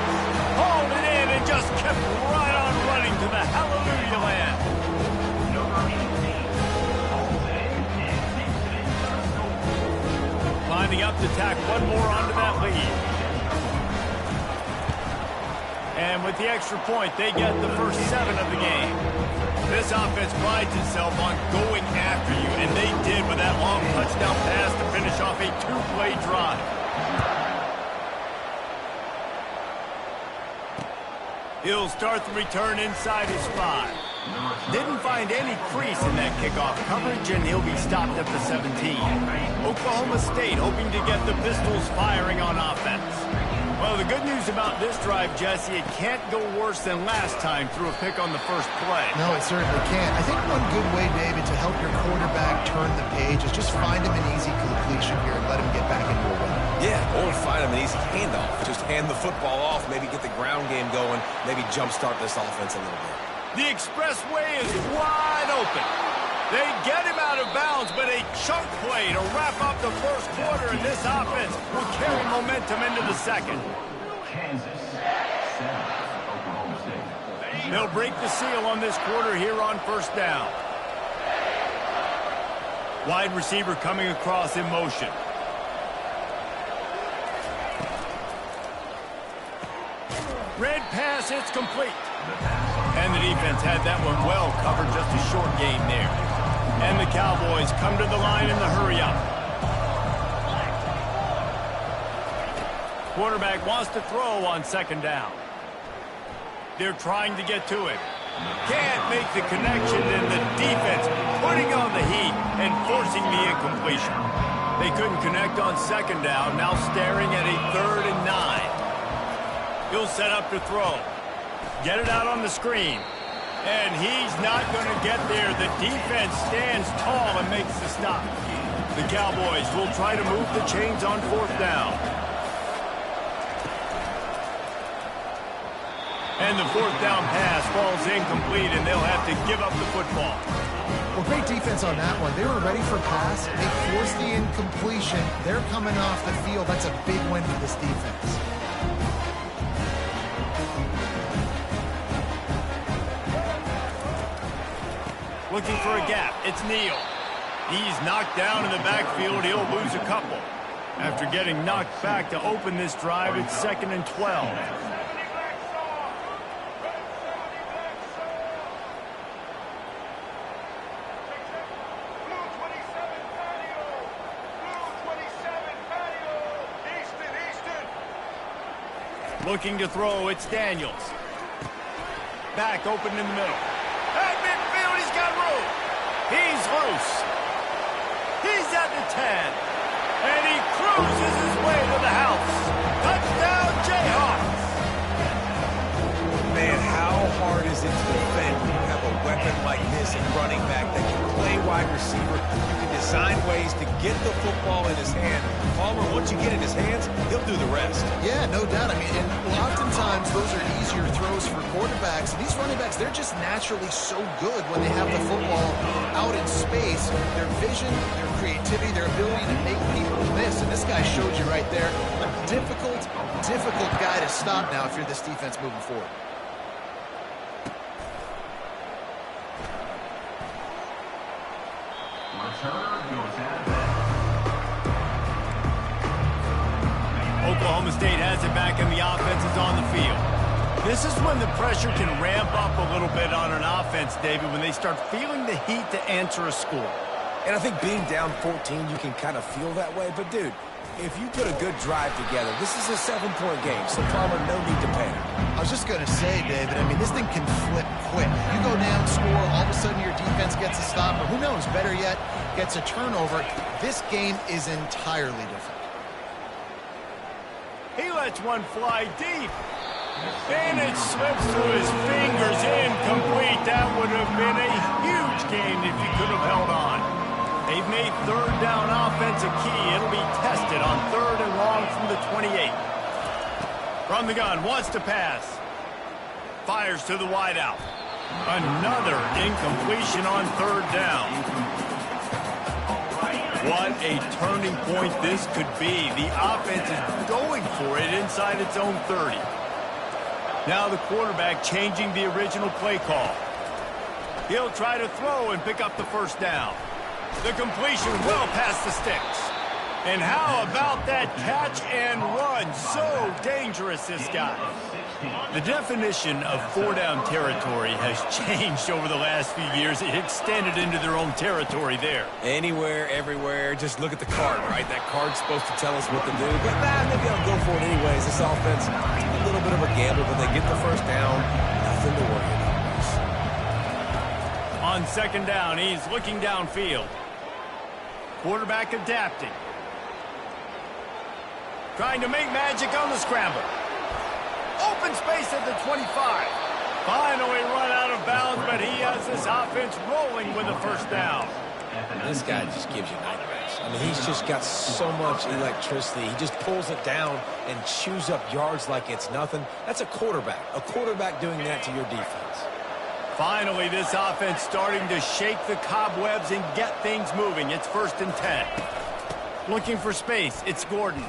Hauled it in and just kept right on running to the hallelujah land. Lining up to tack 1 more onto that lead. And with the extra point, they get the first 7 of the game. This offense prides itself on going after you, and they did with that long touchdown pass to finish off a 2-play drive. He'll start the return inside his 5. Didn't find any crease in that kickoff coverage, and he'll be stopped at the 17. Oklahoma State hoping to get the Pistols firing on offense. Well, the good news about this drive, Jesse, it can't go worse than last time through a pick on the first play. No, it certainly can't. I think one good way, David, to help your quarterback turn the page is just find him an easy completion here and let him get back into a win. Yeah, or find him an easy handoff. Just hand the football off, maybe get the ground game going, maybe jumpstart this offense a little bit. The expressway is wide open. They get him out of bounds, but a chunk play to wrap up the first quarter, and this offense will carry momentum into the second. Kansas, 7, Oklahoma State. They'll break the seal on this quarter here on 1st down. Wide receiver coming across in motion. Red pass, it's complete. And the defense had that one well covered, just a short gain there. And the Cowboys come to the line in the hurry-up. Quarterback wants to throw on 2nd down. They're trying to get to it. Can't make the connection, and the defense putting on the heat and forcing the incompletion. They couldn't connect on 2nd down, now staring at a 3rd and 9. He'll set up to throw. Get it out on the screen. And he's not going to get there. The defense stands tall and makes the stop. The Cowboys will try to move the chains on 4th down. And the 4th down pass falls incomplete, and they'll have to give up the football. Well, great defense on that one. They were ready for pass. They forced the incompletion. They're coming off the field. That's a big win for this defense. Looking for a gap. It's Neal. He's knocked down in the backfield. He'll lose a couple. After getting knocked back to open this drive, it's 2nd and 12. Looking to throw, it's Daniels. Back open in the middle. At midfield, he's got room. He's loose. He's at the 10. And he cruises his way to the house. Touchdown, Jayhawks. Man, how hard is it to defend when you have a weapon weapon like this in running back that can play wide receiver. You can design ways to get the football in his hand. Palmer, once you get it in his hands, he'll do the rest. Yeah, no doubt. I mean, and oftentimes those are easier throws for quarterbacks. And these running backs, they're just naturally so good when they have the football out in space. Their vision, their creativity, their ability to make people miss. And this guy showed you right there. A difficult guy to stop now if you're this defense moving forward. Oklahoma State has it back and the offense is on the field. This is when the pressure can ramp up a little bit on an offense, David, when they start feeling the heat to answer a score. And I think being down 14, you can kind of feel that way. But, dude, if you put a good drive together, this is a 7-point game, so Palmer, no need to panic. I was just going to say, David, I mean, this thing can flip quick. You go down, score, all of a sudden your defense gets a stop, or who knows, better yet, gets a turnover. This game is entirely different. He lets one fly deep. And it slips through his fingers, incomplete. That would have been a huge game if he could have held on. They've made third down offense a key. It'll be tested on 3rd and long from the 28. From the gun, wants to pass. Fires to the wideout. Another incompletion on 3rd down. What a turning point this could be. The offense is going for it inside its own 30. Now the quarterback changing the original play call. He'll try to throw and pick up the 1st down. The completion well past the sticks. And how about that catch and run? So dangerous, this guy. The definition of 4-down territory has changed over the last few years. It extended into their own territory there. Anywhere, everywhere, just look at the card, right? That card's supposed to tell us what to do. But maybe I'll go for it anyways. This offense, a little bit of a gamble, but they get the 1st down. Nothing to worry about. On 2nd down, he's looking downfield. Quarterback adapting. Trying to make magic on the scramble. Open space at the 25. Finally run out of bounds, but he has this offense rolling with the 1st down. This guy just gives you nightmares. I mean, he's just got so much electricity. He just pulls it down and chews up yards like it's nothing. That's a quarterback. A quarterback doing that to your defense. Finally, this offense starting to shake the cobwebs and get things moving. It's 1st and 10. Looking for space. It's Gordon.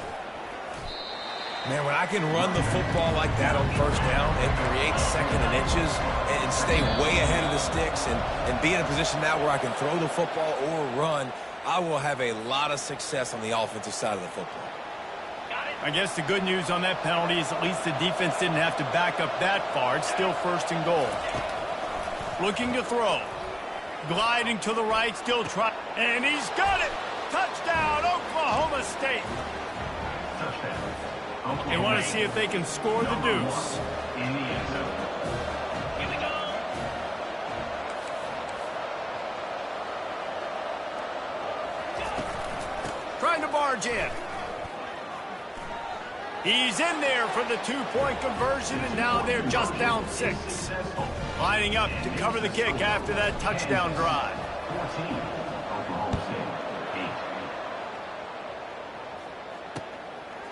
Man, when I can run the football like that on 1st down and create 2nd and inches and stay way ahead of the sticks and be in a position now where I can throw the football or run, I will have a lot of success on the offensive side of the football. I guess the good news on that penalty is at least the defense didn't have to back up that far. It's still 1st and goal. Looking to throw. Gliding to the right, still trying. And he's got it! Touchdown, Oklahoma State! They want to see if they can score the deuce. In the end zone. Here we go. Trying to barge in. He's in there for the 2-point conversion, and now they're just down 6. Lining up to cover the kick after that touchdown drive. 14. Oklahoma State, 8.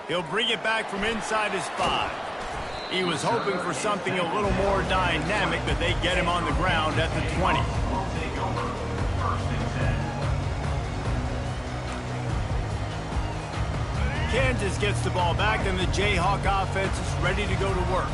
He'll bring it back from inside his 5. He was hoping for something a little more dynamic, but they get him on the ground at the 20. Will take over 1st and 10. Kansas gets the ball back, and the Jayhawk offense is ready to go to work.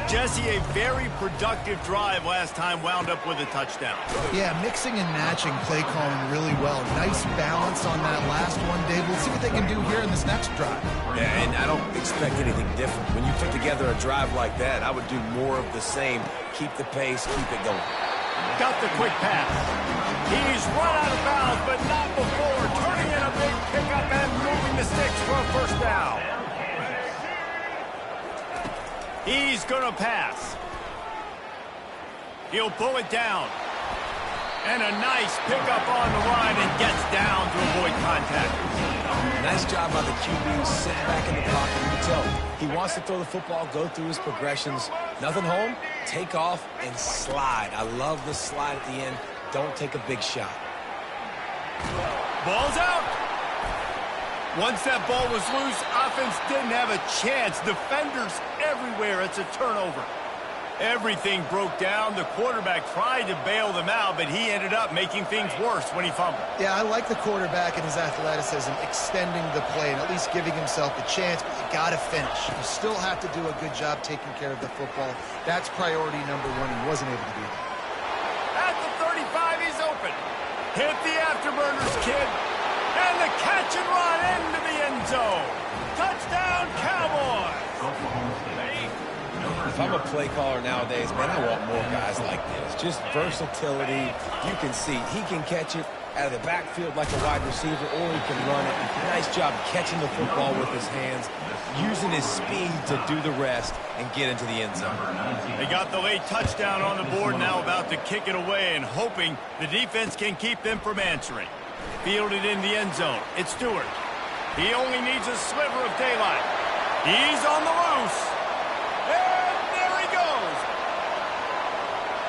Jesse, a very productive drive last time wound up with a touchdown. Yeah, mixing and matching play calling really well. Nice balance on that last one, Dave. We'll see what they can do here in this next drive. Yeah, and I don't expect anything different. When you put together a drive like that, I would do more of the same. Keep the pace, keep it going. Got the quick pass. He's run out of bounds, but not before turning in a big pickup and moving the sticks for a 1st down. He's going to pass. He'll pull it down. And a nice pickup on the line and gets down to avoid contact. Nice job by the QB, sitting back in the pocket. You can tell he wants to throw the football, go through his progressions. Nothing home? Take off and slide. I love the slide at the end. Don't take a big shot. Ball's out. Once that ball was loose, offense didn't have a chance. Defenders everywhere. It's a turnover. Everything broke down. The quarterback tried to bail them out, but he ended up making things worse when he fumbled. Yeah, I like the quarterback and his athleticism, extending the play and at least giving himself a chance, but you got to finish. You still have to do a good job taking care of the football. That's priority number one. He wasn't able to do that. At the 35, he's open. Hit the afterburners, kid. And the catch and run into the end zone. Touchdown, Cowboys. Oklahoma State. If I'm a play caller nowadays, man, I want more guys like this. Just versatility. You can see he can catch it out of the backfield like a wide receiver, or he can run it. Nice job catching the football with his hands, using his speed to do the rest and get into the end zone. They got the late touchdown on the board, now about to kick it away and hoping the defense can keep them from answering. Fielded in the end zone. It's Stewart. He only needs a sliver of daylight. He's on the loose. And there he goes.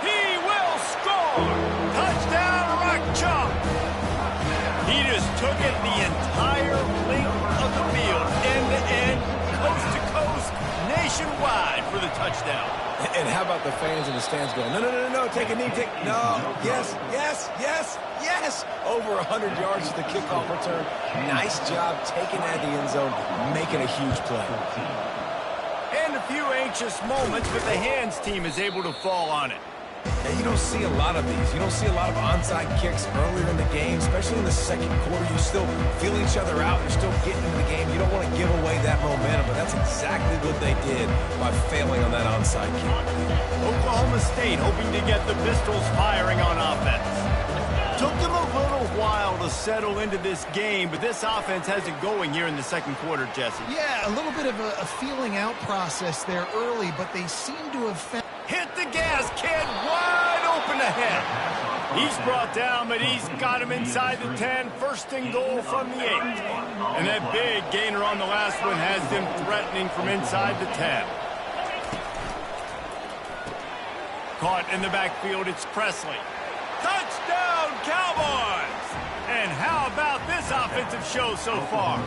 He will score. Touchdown, Rock Chalk. He just took it the entire length of the field, end to end, coast to coast, nationwide for the touchdown. And how about the fans in the stands going, no, no, no, no, take a knee, no, yes, yes, yes, yes. Over 100 yards to the kickoff return. Nice job taking that to the end zone, making a huge play. And a few anxious moments, but the hands team is able to fall on it. And you don't see a lot of these. You don't see a lot of onside kicks earlier in the game, especially in the second quarter. You still feel each other out. You're still getting into the game. You don't want to give away that momentum, but that's exactly what they did by failing on that onside kick. Oklahoma State hoping to get the Pistols firing on offense. Took them a little while to settle into this game, but this offense has it going here in the second quarter, Jesse. Yeah, a little bit of a feeling out process there early, but they seem to have found... Hit the gas, kid. Wide open ahead. He's brought down, but he's got him inside the 10. First and goal from the 8. And that big gainer on the last one has them threatening from inside the 10. Caught in the backfield, it's Presley. Touchdown, Cowboys! And how about this offensive show so far?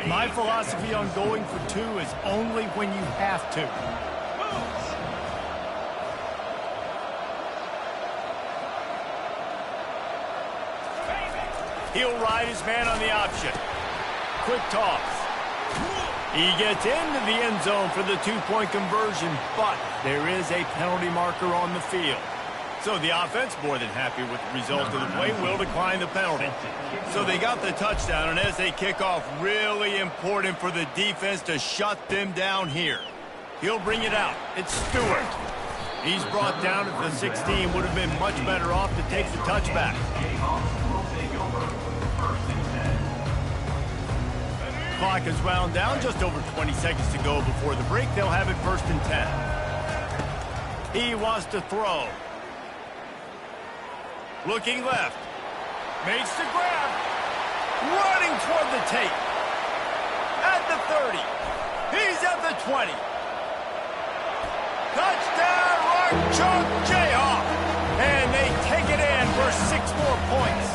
My philosophy on going for two is only when you have to. He'll ride his man on the option. Quick toss. He gets into the end zone for the two-point conversion, but there is a penalty marker on the field. So the offense, more than happy with the result of the play, will decline the penalty. So they got the touchdown, and as they kick off, really important for the defense to shut them down here. He'll bring it out. It's Stewart. He's brought down at the 16. Would have been much better off to take the touchback. Clock is wound down. Just over 20 seconds to go before the break. They'll have it 1st and 10. He wants to throw. Looking left. Makes the grab. Running toward the tape. At the 30. He's at the 20. Touchdown, Rock Chalk Jayhawk. And they take it in for 6 more points.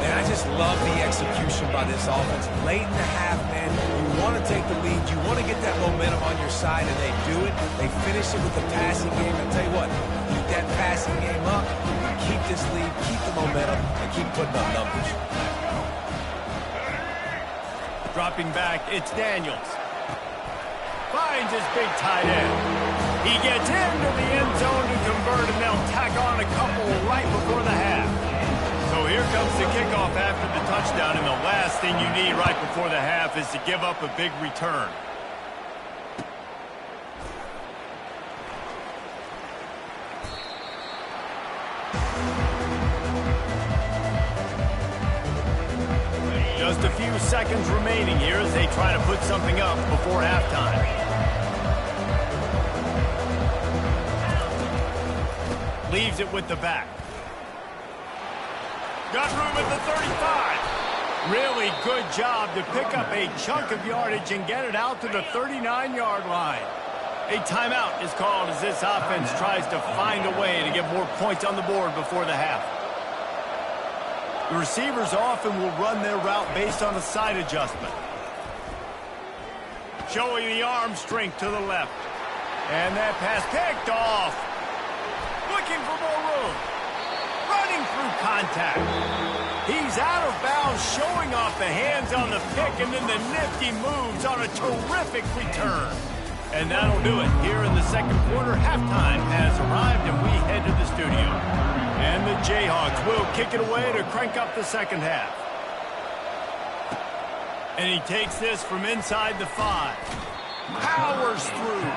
And I just love the execution by this offense. Late in the half, man, you want to take the lead. You want to get that momentum on your side, and they do it. They finish it with the passing game. I'll tell you what, keep that passing game up, keep this lead, keep the momentum, and keep putting up numbers. Dropping back, it's Daniels. Finds his big tight end. He gets into the end zone to convert, and they'll tack on a couple right before the half. So here comes the kickoff after the touchdown, and the last thing you need right before the half is to give up a big return. Just a few seconds remaining here as they try to put something up before halftime. Leaves it with the back. Got room at the 35. Really good job to pick up a chunk of yardage and get it out to the 39-yard line. A timeout is called as this offense tries to find a way to get more points on the board before the half. The receivers often will run their route based on a side adjustment. Showing the arm strength to the left. And that pass picked off. Looking for more room. Running through contact. He's out of bounds, showing off the hands on the pick, and then the nifty moves on a terrific return. And that'll do it. Here in the second quarter, halftime has arrived, and we head to the studio. And the Jayhawks will kick it away to crank up the second half. And he takes this from inside the 5. Powers through.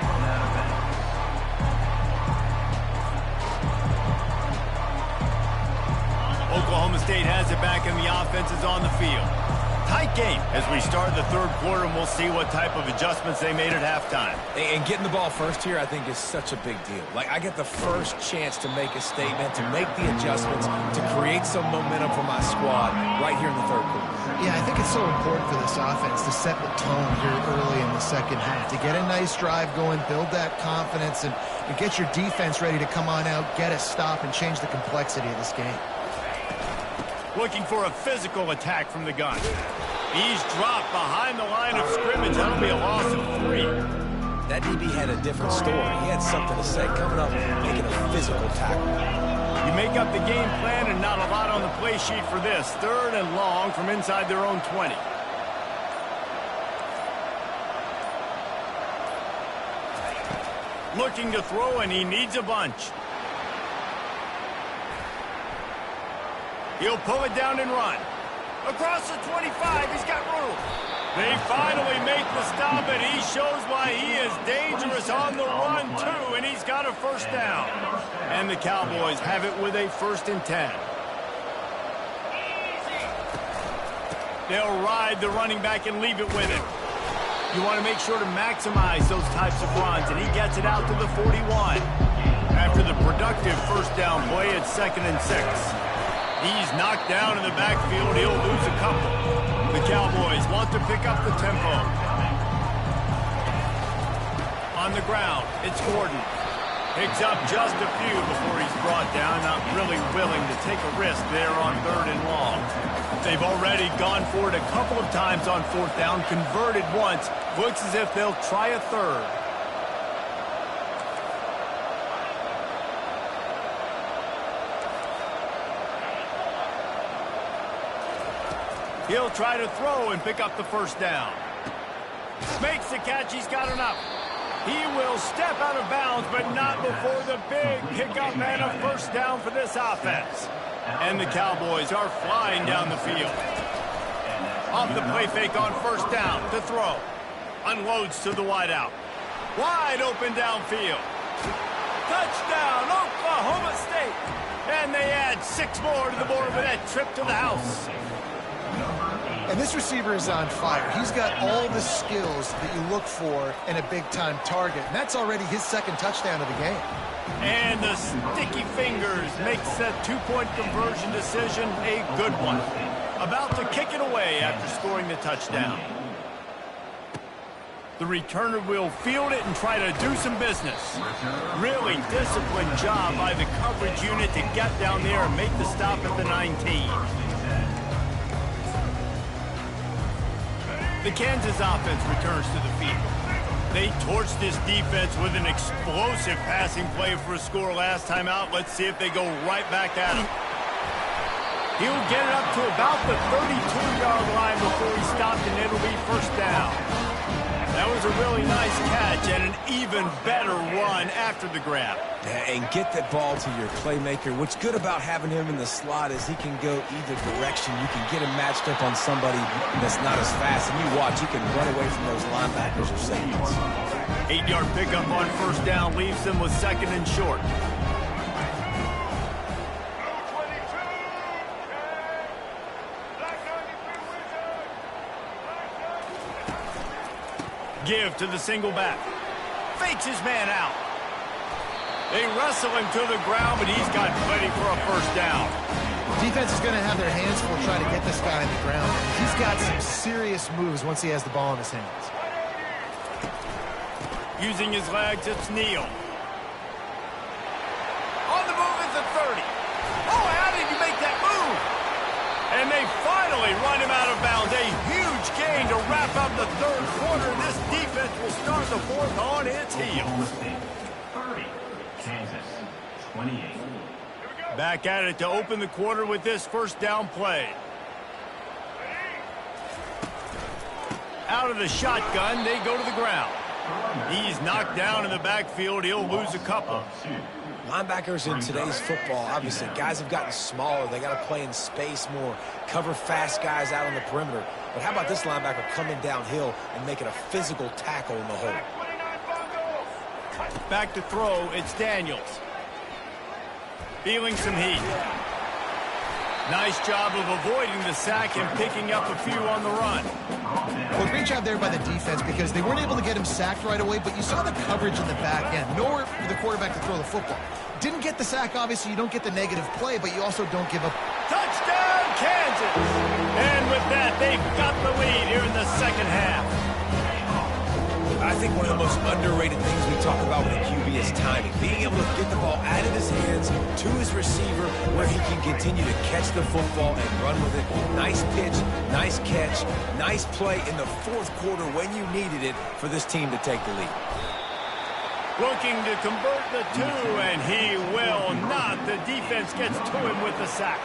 Oklahoma State has it back, and the offense is on the field. Tight game as we start the third quarter, and we'll see what type of adjustments they made at halftime. And getting the ball first here, I think, is such a big deal. Like, I get the first chance to make a statement, to make the adjustments, to create some momentum for my squad right here in the third quarter. Yeah, I think it's so important for this offense to set the tone here early in the second half, to get a nice drive going, build that confidence, and get your defense ready to come on out, get a stop, and change the complexity of this game. Looking for a physical attack from the gun. He's dropped behind the line of scrimmage. That'll be a loss of 3. That DB had a different story. He had something to say, coming up and making a physical tackle. You make up the game plan, and not a lot on the play sheet for this. Third and long from inside their own 20. Looking to throw, and he needs a bunch. He'll pull it down and run. Across the 25, he's got room. They finally make the stop, and he shows why he is dangerous on the run, too, and he's got a first down. And the Cowboys have it with a 1st and 10. They'll ride the running back and leave it with him. You want to make sure to maximize those types of runs, and he gets it out to the 41. After the productive first down play, it's 2nd and 6. He's knocked down in the backfield. He'll lose a couple. The Cowboys want to pick up the tempo. On the ground, it's Gordon. Picks up just a few before he's brought down. Not really willing to take a risk there on 3rd and long. They've already gone for it a couple of times on 4th down, converted once. Looks as if they'll try a 3rd. He'll try to throw and pick up the first down. Makes the catch. He's got enough. He will step out of bounds, but not before the big pickup and a first down for this offense. And the Cowboys are flying down the field. Off the play fake on first down to throw. Unloads to the wideout. Wide open downfield. Touchdown, Oklahoma State. And they add 6 more to the board with that trip to the house. And this receiver is on fire. He's got all the skills that you look for in a big-time target. And that's already his 2nd touchdown of the game. And the sticky fingers makes that 2-point conversion decision a good one. About to kick it away after scoring the touchdown. The returner will field it and try to do some business. Really disciplined job by the coverage unit to get down there and make the stop at the 19. The Kansas offense returns to the field. They torched this defense with an explosive passing play for a score last time out. Let's see if they go right back at him. He'll get it up to about the 32-yard line before he stopped, and it'll be first down. That was a really nice catch and an even better run after the grab. Yeah, and get that ball to your playmaker. What's good about having him in the slot is he can go either direction. You can get him matched up on somebody that's not as fast, and you watch, he can run away from those linebackers or safeties. 8-yard pickup on first down leaves them with 2nd and short. Give to the single back. Fakes his man out. They wrestle him to the ground, but he's got plenty for a first down. Defense is going to have their hands full trying to get this guy on the ground. He's got some serious moves once he has the ball in his hands. Using his legs, it's Neal. On the move is the 30. Oh, how did he make that move? And they finally run him out of bounds. A huge gain to wrap up the third quarter. This defense will start the fourth on its heels. 30. Kansas, 28. Back at it to open the quarter with this first down play. Out of the shotgun, they go to the ground. He's knocked down in the backfield. He'll lose a couple. Linebackers in today's football, obviously, guys have gotten smaller. They got to play in space more, cover fast guys out on the perimeter. But how about this linebacker coming downhill and making a physical tackle in the hole? Back to throw, it's Daniels. Feeling some heat. Nice job of avoiding the sack and picking up a few on the run. Well, great job there by the defense because they weren't able to get him sacked right away, but you saw the coverage in the back end. Nowhere for the quarterback to throw the football. Didn't get the sack, obviously. You don't get the negative play, but you also don't give up. Touchdown, Kansas! And with that, they've got the lead here in the second half. I think one of the most underrated things we talk about with a QB is timing. Being able to get the ball out of his hands to his receiver where he can continue to catch the football and run with it. Nice pitch, nice catch, nice play in the fourth quarter when you needed it for this team to take the lead. Looking to convert the two, and he will not. The defense gets to him with the sack.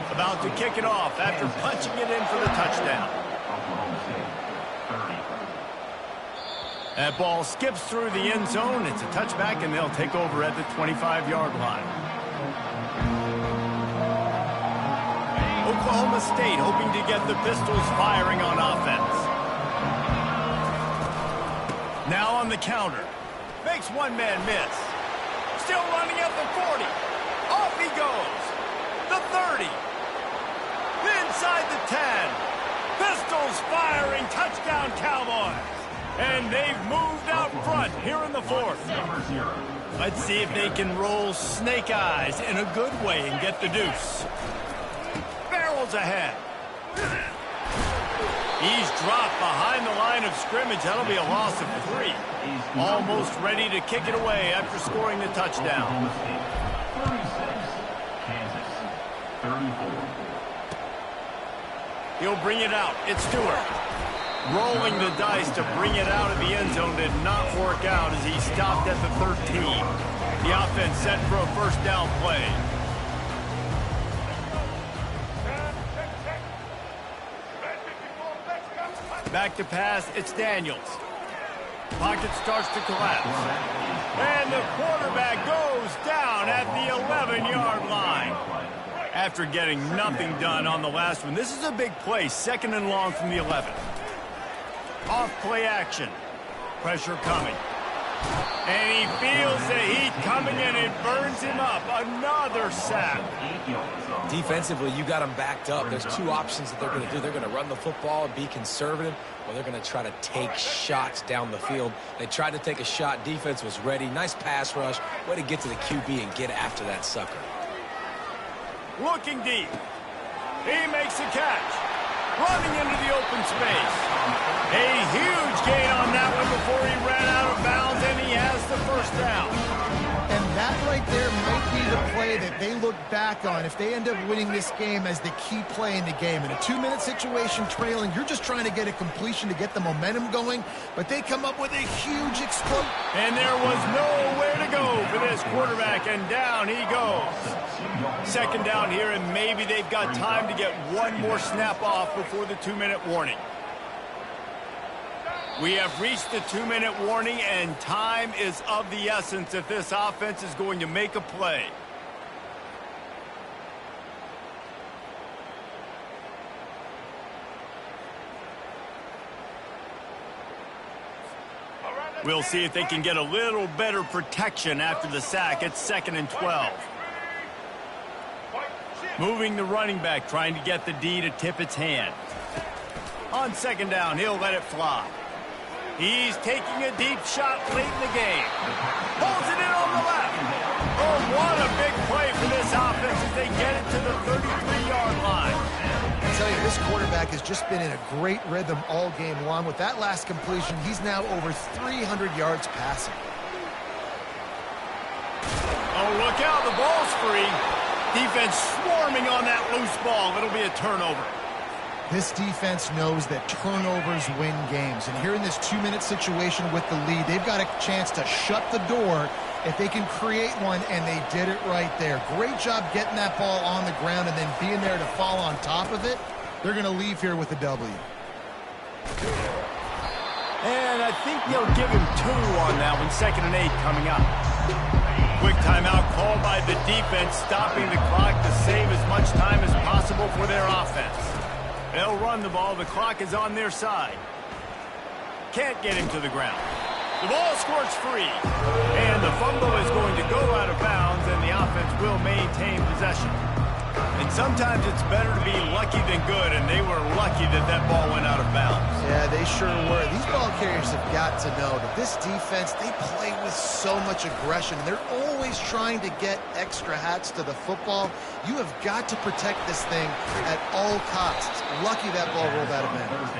About to kick it off after punching it in for the touchdown. That ball skips through the end zone. It's a touchback, and they'll take over at the 25-yard line. Oklahoma State hoping to get the Pistols firing on offense. Now on the counter. Makes one man miss. Still running at the 40. Off he goes. The 30. Inside the 10. Pistols firing. Touchdown, Cowboys. And they've moved out front here in the fourth. Let's see if they can roll snake eyes in a good way and get the deuce. Barrels ahead. He's dropped behind the line of scrimmage. That'll be a loss of 3. Almost ready to kick it away after scoring the touchdown. 36. Kansas, 34. He'll bring it out. It's Stewart. Rolling the dice to bring it out of the end zone did not work out as he stopped at the 13. The offense set for a first down play. Back to pass, it's Daniels. Pocket starts to collapse. And the quarterback goes down at the 11-yard line. After getting nothing done on the last one, this is a big play, second and long from the 11. Off play action. Pressure coming. And he feels the heat coming in. It burns him up. Another sack. Defensively, you got them backed up. There's two options that they're going to do. They're going to run the football and be conservative, or they're going to try to take shots down the field. They tried to take a shot. Defense was ready. Nice pass rush. Way to get to the QB and get after that sucker. Looking deep. He makes a catch. Running into the open space. A huge gain on that one before he ran out of bounds, and he has the first down. And that right there might be the play that they look back on if they end up winning this game as the key play in the game. In a 2-minute situation trailing, you're just trying to get a completion to get the momentum going, but they come up with a huge explosion. And there was nowhere to go for this quarterback, and down he goes. Second down here, and maybe they've got time to get one more snap off before the 2-minute warning. We have reached the 2-minute warning, and time is of the essence if this offense is going to make a play. We'll see if they can get a little better protection after the sack. It's 2nd and 12. Moving the running back, trying to get the D to tip its hand. On second down, he'll let it fly. He's taking a deep shot late in the game. Pulls it in on the left. Oh, what a big play for this offense as they get it to the 33-yard line. I tell you, this quarterback has just been in a great rhythm all game long. With that last completion, he's now over 300 yards passing. Oh, look out, the ball's free. Defense swarming on that loose ball. It'll be a turnover. This defense knows that turnovers win games. And here in this 2-minute situation with the lead, they've got a chance to shut the door if they can create one, and they did it right there. Great job getting that ball on the ground and then being there to fall on top of it. They're going to leave here with a W. And I think they'll give him 2 on that one. 2nd and 8 coming up. Quick timeout called by the defense, stopping the clock to save as much time as possible for their offense. They'll run the ball. The clock is on their side. Can't get him to the ground. The ball squirts free. And the fumble is going to go out of bounds, and the offense will maintain possession. And sometimes it's better to be lucky than good, and they were lucky that that ball went out of bounds. Yeah, they sure were. These ball carriers have got to know that this defense, they play with so much aggression. They're always trying to get extra hats to the football. You have got to protect this thing at all costs. Lucky that ball rolled out of bounds.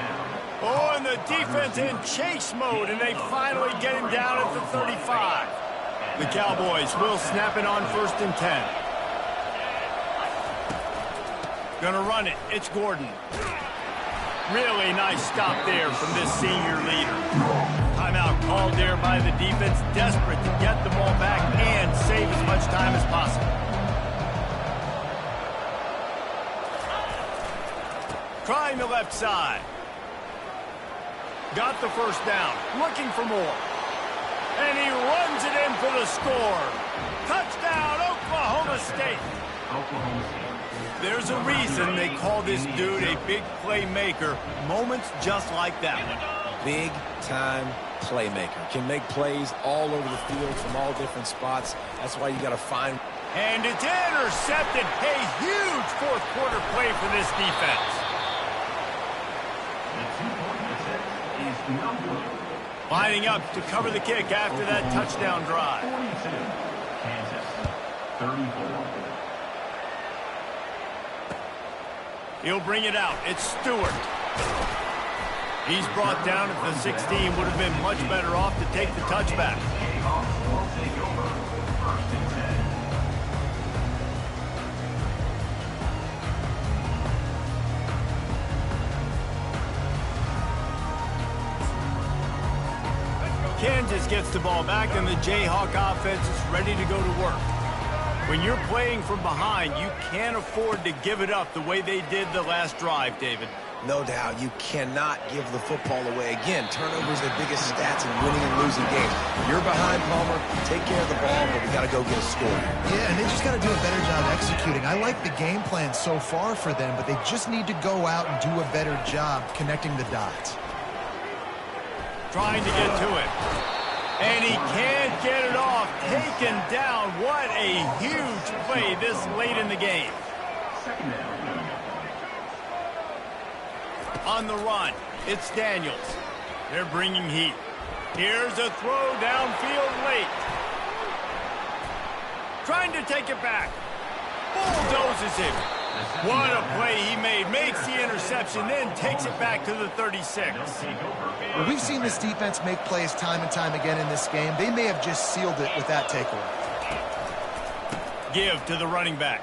Oh, and the defense in chase mode, and they finally get him down at the 35. The Cowboys will snap it on 1st and 10. Gonna run it. It's Gordon. Really nice stop there from this senior leader. Timeout called there by the defense, desperate to get the ball back and save as much time as possible. Trying the left side. Got the 1st down. Looking for more. And he runs it in for the score. Touchdown, Oklahoma State. Oklahoma State. There's a reason they call this dude a big playmaker. Moments just like that one. Big-time playmaker. Can make plays all over the field from all different spots. That's why you got to find. And it's intercepted. A huge 4th quarter play for this defense. The 2-point assist is no good. Lining up to cover the kick after that touchdown drive. 42. Kansas. 34. He'll bring it out. It's Stewart. He's brought down at the 16. Would have been much better off to take the touchback. Jayhawks will take over. 1st and 10. Kansas gets the ball back, and the Jayhawk offense is ready to go to work. When you're playing from behind, you can't afford to give it up the way they did the last drive, David. No doubt, you cannot give the football away. Again, turnovers are the biggest stats in winning and losing games. You're behind, Palmer, take care of the ball, but we got to go get a score. Yeah, and they just got to do a better job executing. I like the game plan so far for them, but they just need to go out and do a better job connecting the dots. Trying to get to it. And he can't get it off. Taken down. What a huge play this late in the game. 2nd down. On the run, it's Daniels. They're bringing heat. Here's a throw downfield late. Trying to take it back. Bulldozes it. What a play he made. Makes the interception, then takes it back to the 36. Well, we've seen this defense make plays time and time again in this game. They may have just sealed it with that takeaway. Give to the running back.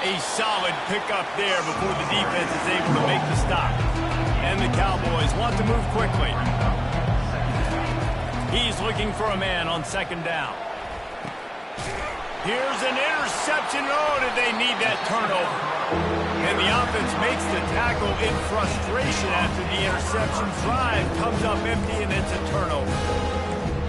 A solid pickup there before the defense is able to make the stop. And the Cowboys want to move quickly. He's looking for a man on 2nd down. Here's an interception. Oh, did they need that turnover? And the offense makes the tackle in frustration after the interception. Drive comes up empty, and it's a turnover.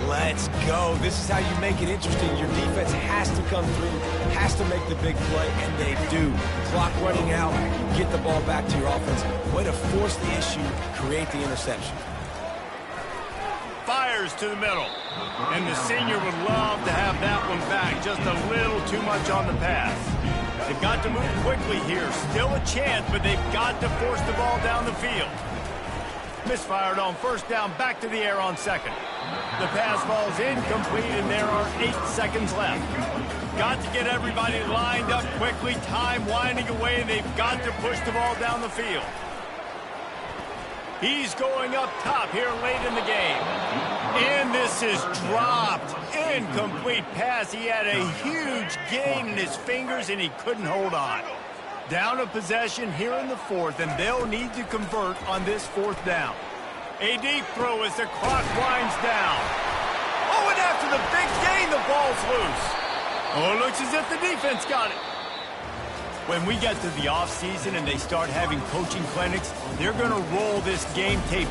Let's go. This is how you make it interesting. Your defense has to come through, has to make the big play, and they do. Clock running out, you get the ball back to your offense. Way to force the issue, create the interception. Fires to the middle. And the senior would love to have that one back. Just a little too much on the pass. They've got to move quickly here. Still a chance, but they've got to force the ball down the field. Misfired on 1st down, back to the air on 2nd. The pass falls incomplete, and there are 8 seconds left. got to get everybody lined up quickly, time winding away, and they've got to push the ball down the field. He's going up top here late in the game. And this is dropped. Incomplete pass. He had a huge gain in his fingers, and he couldn't hold on. Down a possession here in the fourth, and they'll need to convert on this fourth down. A deep throw as the clock winds down. Oh, and after the big gain, the ball's loose. Oh, it looks as if the defense got it. When we get to the offseason and they start having coaching clinics, they're going to roll this game tape